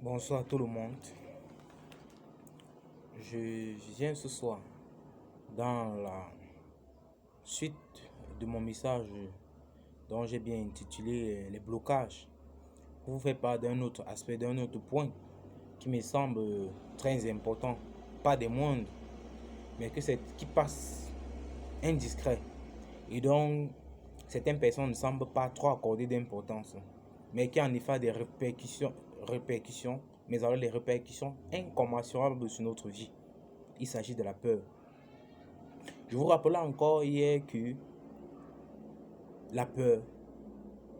Bonsoir à tout le monde. Je viens ce soir dans la suite de mon message dont j'ai bien intitulé les blocages pour vous faire part d'un autre aspect, d'un autre point qui me semble très important, pas des moindres, mais qui passe indiscret et dont certaines personnes ne semblent pas trop accorder d'importance, mais qui en effet a des répercussions, mais alors les répercussions incommensurables sur notre vie. Il s'agit de la peur. Je vous rappelais encore hier que la peur,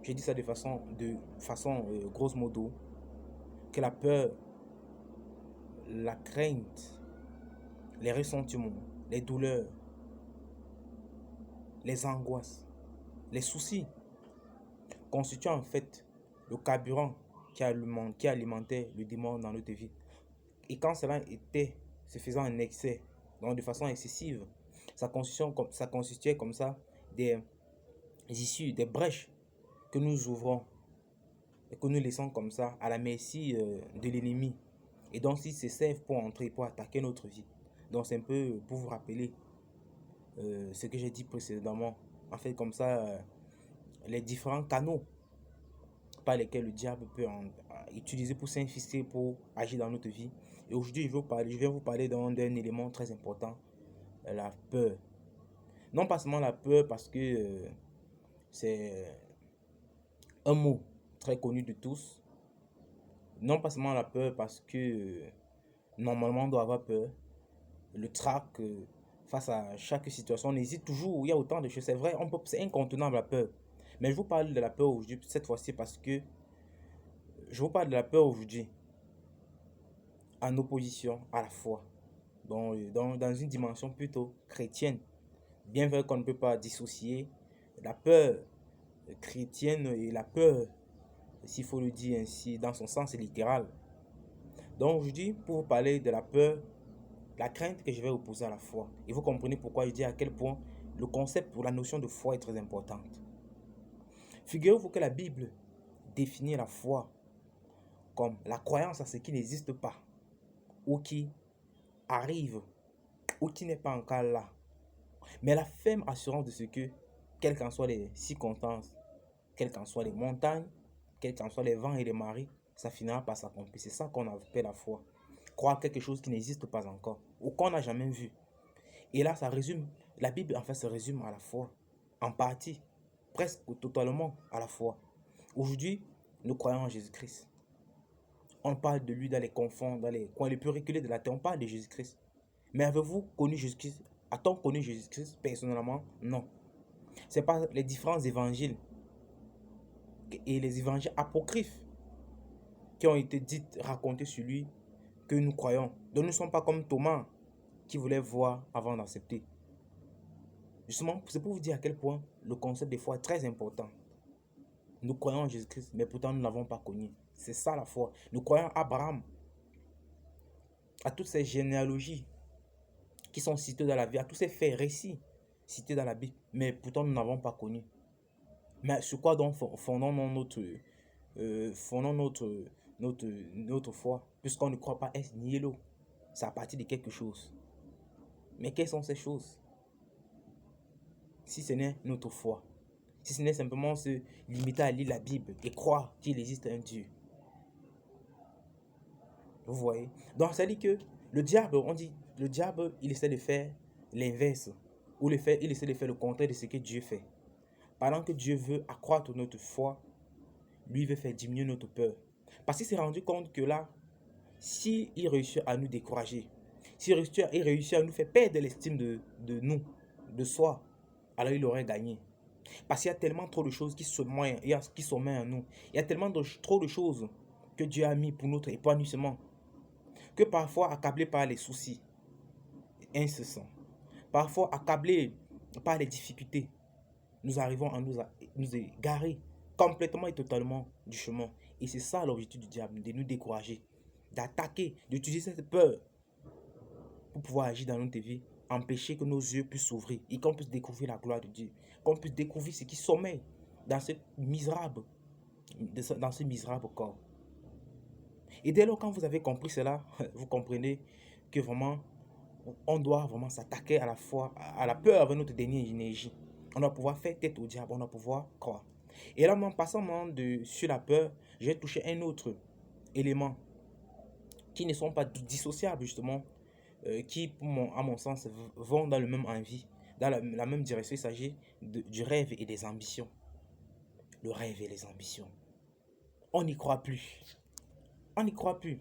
j'ai dit ça de façon grosso modo, que la peur, la crainte, les ressentiments, les douleurs, les angoisses, les soucis constituent en fait le carburant qui alimentait le démon dans notre vie. Et quand se faisant en excès, donc de façon excessive, ça constituait comme ça des issues, des brèches que nous ouvrons et que nous laissons comme ça à la merci de l'ennemi. Et donc, s'ils se servent pour entrer, pour attaquer notre vie. Donc, c'est un peu pour vous rappeler ce que j'ai dit précédemment. En fait, comme ça, les différents canaux par lesquels le diable peut utiliser pour s'infister, pour agir dans notre vie. Et aujourd'hui, je vais vous parler d'un élément très important, la peur. Non pas seulement la peur parce que c'est un mot très connu de tous. Non pas seulement la peur parce que normalement on doit avoir peur. Le trac face à chaque situation, on hésite toujours, il y a autant de choses. C'est vrai, c'est incontournable la peur. Mais je vous parle de la peur aujourd'hui, cette fois-ci, parce que je vous parle de la peur aujourd'hui en opposition à la foi. Dans une dimension plutôt chrétienne. Bien vrai qu'on ne peut pas dissocier la peur chrétienne et la peur, s'il faut le dire ainsi, dans son sens littéral. Donc aujourd'hui, pour vous parler de la peur, la crainte que je vais opposer à la foi. Et vous comprenez pourquoi je dis à quel point le concept ou la notion de foi est très importante. Figurez-vous que la Bible définit la foi comme la croyance à ce qui n'existe pas, ou qui arrive, ou qui n'est pas encore là. Mais la ferme assurance de ce que, quelles qu'en soient les circonstances, quelles qu'en soient les montagnes, quels qu'en soient les vents et les marées, ça finira par s'accomplir. C'est ça qu'on appelle la foi. Croire quelque chose qui n'existe pas encore, ou qu'on n'a jamais vu. Et là, la Bible en fait se résume à la foi, en partie, presque totalement à la foi. Aujourd'hui, nous croyons en Jésus-Christ. On parle de lui dans les confins, dans les coins les plus reculés de la terre, on parle de Jésus-Christ. Mais avez-vous connu Jésus-Christ? A-t-on connu Jésus-Christ personnellement? Non. C'est pas les différents évangiles et les évangiles apocryphes qui ont été racontés sur lui que nous croyons. Donc nous ne sommes pas comme Thomas qui voulait voir avant d'accepter. Justement, c'est pour vous dire à quel point le concept de foi est très important. Nous croyons en Jésus-Christ, mais pourtant nous ne l'avons pas connu. C'est ça la foi. Nous croyons à Abraham, à toutes ces généalogies qui sont citées dans la Bible, à tous ces faits récits cités dans la Bible, mais pourtant nous n'avons pas connu. Mais sur quoi donc fondons notre foi, puisqu'on ne croit pas est nihilo. C'est à partir de quelque chose. Mais quelles sont ces choses? Si ce n'est notre foi, si ce n'est simplement se limiter à lire la Bible et croire qu'il existe un Dieu. Vous voyez? Donc ça dit que le diable, il essaie de faire l'inverse, ou il essaie de faire le contraire de ce que Dieu fait. Pendant que Dieu veut accroître notre foi, lui veut faire diminuer notre peur. Parce qu'il s'est rendu compte que là, s'il réussit à nous décourager, s'il réussit à nous faire perdre l'estime de nous, de soi, alors il aurait gagné. Parce qu'il y a tellement trop de choses qui sommeillent en nous. Il y a tellement trop de choses que Dieu a mis pour notre épanouissement. Que parfois, accablés par les soucis incessants, parfois accablés par les difficultés, nous arrivons à nous égarer complètement et totalement du chemin. Et c'est ça l'objectif du diable, de nous décourager, d'attaquer, d'utiliser cette peur pour pouvoir agir dans notre vie, empêcher que nos yeux puissent s'ouvrir et qu'on puisse découvrir la gloire de Dieu, qu'on puisse découvrir ce qui sommeille dans ce misérable corps. Et dès lors, quand vous avez compris cela, vous comprenez que vraiment, on doit vraiment s'attaquer à la fois à la peur avec notre dernière énergie. On doit pouvoir faire tête au diable, on doit pouvoir croire. Et là, en passant sur la peur, je vais toucher un autre élément qui ne sont pas dissociables justement, qui, à mon sens, vont dans le même envie, dans la même direction. Il s'agit du rêve et des ambitions. Le rêve et les ambitions. On n'y croit plus. On n'y croit plus.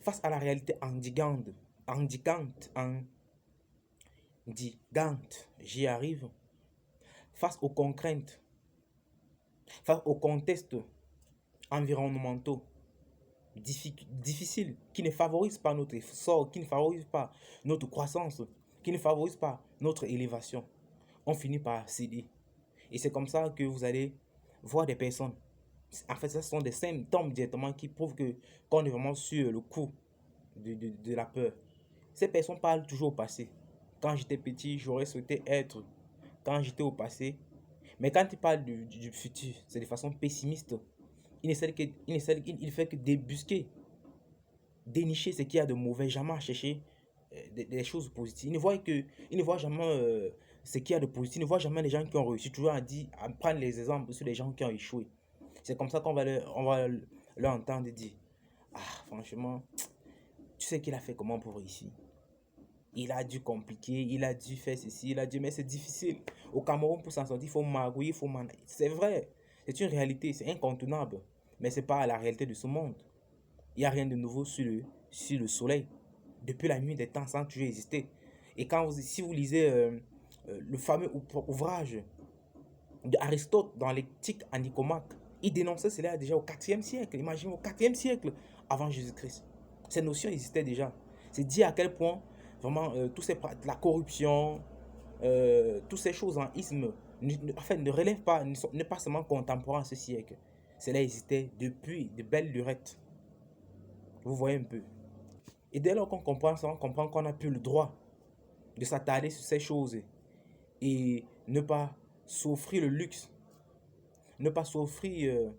Face à la réalité indigante, j'y arrive. Face aux contraintes, face aux contextes environnementaux difficiles qui ne favorisent pas notre sort, qui ne favorisent pas notre croissance, qui ne favorisent pas notre élévation, on finit par céder. Et c'est comme ça que vous allez voir des personnes. En fait, ce sont des symptômes directement qui prouvent qu'on est vraiment sur le coup de la peur. Ces personnes parlent toujours au passé. Quand j'étais petit, j'aurais souhaité être quand j'étais au passé. Mais quand ils parlent du futur, c'est de façon pessimiste. Il ne fait que débusquer, dénicher ce qu'il y a de mauvais, jamais chercher des choses positives. Il ne voit jamais ce qu'il y a de positif. Il ne voit jamais les gens qui ont réussi. Toujours à prendre les exemples sur les gens qui ont échoué. C'est comme ça qu'on va leur entendre dire, ah, franchement, tu sais qu'il a fait comment pour réussir? Il a dû compliquer, il a dû faire ceci, il a dû, mais c'est difficile. Au Cameroun, pour s'en sortir, il faut magouiller, il faut C'est vrai, c'est une réalité, c'est incontournable. Mais ce n'est pas la réalité de ce monde. Il n'y a rien de nouveau sur le soleil. Depuis la nuit des temps, ça a toujours existé. Et si vous lisez le fameux ouvrage d'Aristote dans l'éthique à Nicomaque, il dénonçait cela déjà au 4e siècle. Imaginez, au 4e siècle avant Jésus-Christ. Ces notions existaient déjà. C'est dire à quel point, vraiment, la corruption, toutes ces choses en isme, ne relèvent pas, n'est pas seulement contemporain à ce siècle. Cela existait depuis de belles lurettes. Vous voyez un peu. Et dès lors qu'on comprend ça, on comprend qu'on n'a plus le droit de s'attarder sur ces choses et ne pas s'offrir le luxe, ne pas s'offrir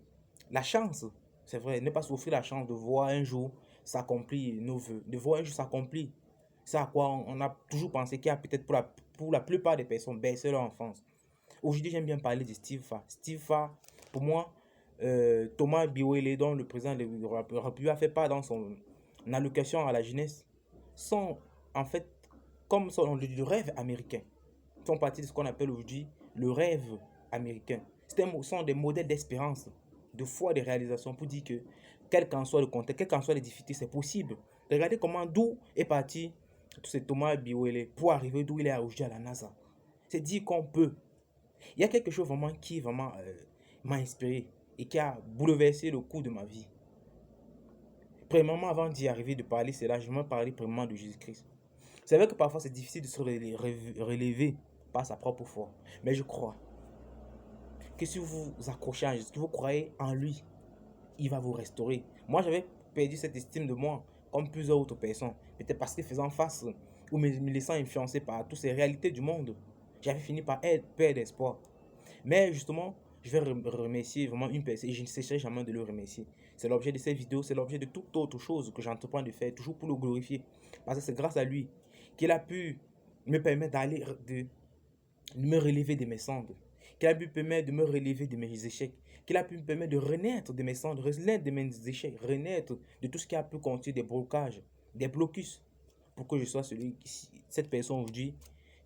la chance, c'est vrai, ne pas s'offrir la chance de voir un jour s'accomplir nos voeux, de voir un jour s'accomplir. C'est à quoi on a toujours pensé qu'il y a peut-être pour la plupart des personnes baissé leur enfance. Aujourd'hui, j'aime bien parler de Steve Fa. Steve Fa, pour moi, Thomas Biwele, dont le président de la République a fait part dans son allocation à la jeunesse, sont en fait comme le rêve américain. Ils font partie de ce qu'on appelle aujourd'hui le rêve américain. Ce sont des modèles d'espérance, de foi, de réalisation pour dire que quel qu'en soit le contexte, quelles qu'en soient les difficultés, c'est possible. Regardez d'où est parti tout ce Thomas Biwele pour arriver d'où il est aujourd'hui à la NASA. C'est dire qu'on peut. Il y a quelque chose vraiment qui vraiment m'a inspiré et qui a bouleversé le cours de ma vie. Premièrement, avant d'y arriver, de parler cela, je vais parler premièrement de Jésus-Christ. C'est vrai que parfois c'est difficile de se relever par sa propre foi. Mais je crois que si vous vous accrochez à Jésus, que vous croyez en lui, il va vous restaurer. Moi, j'avais perdu cette estime de moi, comme plusieurs autres personnes. Peut-être parce que faisant face ou me laissant influencer par toutes ces réalités du monde, j'avais fini par perdre espoir. Mais justement, je vais remercier vraiment une personne et je ne cesserai jamais de le remercier. C'est l'objet de ces vidéos, c'est l'objet de toute autre chose que j'entreprends de faire, toujours pour le glorifier. Parce que c'est grâce à lui qu'il a pu me permettre de me relever de mes cendres, qu'il a pu me permettre de me relever de mes échecs, qu'il a pu me permettre de renaître de mes cendres, renaître de mes échecs, renaître de tout ce qui a pu contenir des blocages, des blocus, pour que je sois cette personne aujourd'hui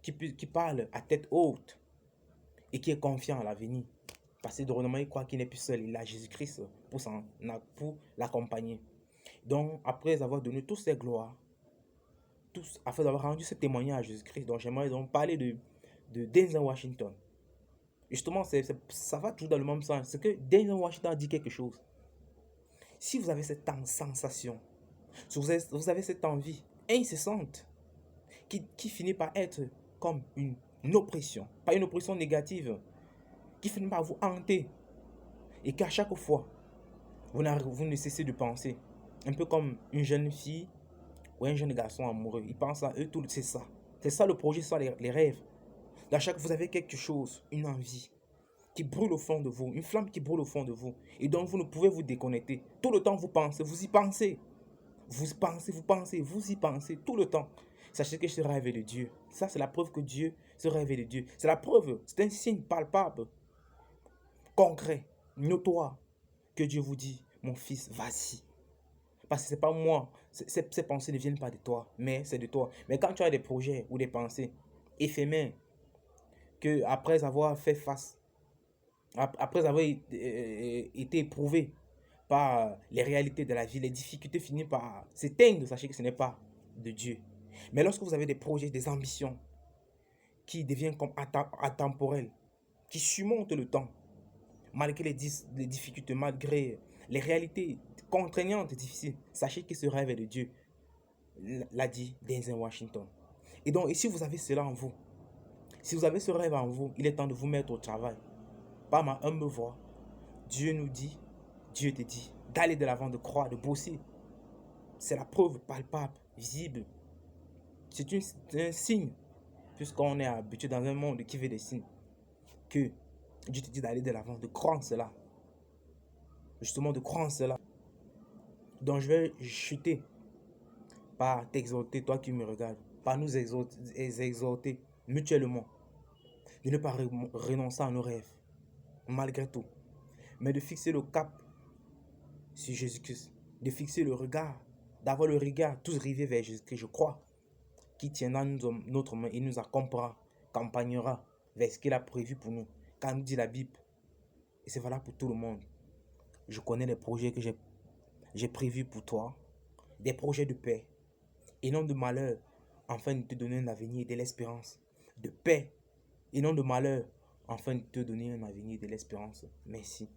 qui parle à tête haute et qui est confiant à l'avenir. Parce que dorénavant, il croit qu'il n'est plus seul, il a Jésus-Christ pour l'accompagner. Donc, après avoir donné toutes ces gloires, après avoir rendu ce témoignage à Jésus-Christ, donc j'aimerais donc parler de Denzel Washington. Justement, ça va toujours dans le même sens. C'est que Denzel Washington dit quelque chose. Si vous avez cette sensation, si vous avez cette envie incessante qui finit par être comme une oppression, pas une oppression négative, qui finit par vous hanter et qu'à chaque fois, vous ne cessez de penser, un peu comme une jeune fille ou un jeune garçon amoureux, ils pensent à eux tout, c'est ça le projet, c'est ça les rêves. À chaque fois, vous avez quelque chose, une envie qui brûle au fond de vous, une flamme qui brûle au fond de vous, et dont vous ne pouvez vous déconnecter. Tout le temps, vous pensez, vous y pensez. Vous pensez, vous y pensez tout le temps. Sachez que ce rêve est de Dieu. Ça, c'est la preuve que Dieu se rêve de Dieu. C'est la preuve, c'est un signe palpable, concret, notoire, que Dieu vous dit, mon fils, vas-y. Parce que c'est pas moi, ces pensées ne viennent pas de toi, mais c'est de toi. Mais quand tu as des projets ou des pensées éphémères, que après avoir fait face, après avoir été éprouvé par les réalités de la vie, les difficultés finissent par s'éteindre, sachez que ce n'est pas de Dieu. Mais lorsque vous avez des projets, des ambitions qui deviennent comme atemporelles, qui surmontent le temps, malgré les difficultés, malgré les réalités contraignantes et difficiles, sachez que ce rêve est de Dieu, l'a dit Denzel Washington. Et donc, et si vous avez cela en vous, si vous avez ce rêve en vous, il est temps de vous mettre au travail. Par ma humble voix, Dieu nous dit, Dieu te dit, d'aller de l'avant, de croire, de bosser. C'est la preuve palpable, visible. C'est un signe, puisqu'on est habitué dans un monde qui veut des signes, que Dieu te dit d'aller de l'avant, de croire en cela. Justement, de croire en cela. Donc, je vais chuter par t'exhorter, toi qui me regardes, par nous exhorter mutuellement, de ne pas renoncer à nos rêves, malgré tout, mais de fixer le cap sur Jésus-Christ, de fixer le regard, d'avoir le regard tous rivés vers Jésus-Christ, je crois, qui tiendra notre main et nous accompagnera vers ce qu'il a prévu pour nous, car nous dit la Bible, et c'est valable pour tout le monde. Je connais les projets que j'ai prévus pour toi, des projets de paix, et non de malheur, afin de te donner un avenir et de l'espérance. De paix, et non de malheur, afin de te donner un avenir et de l'espérance. Merci.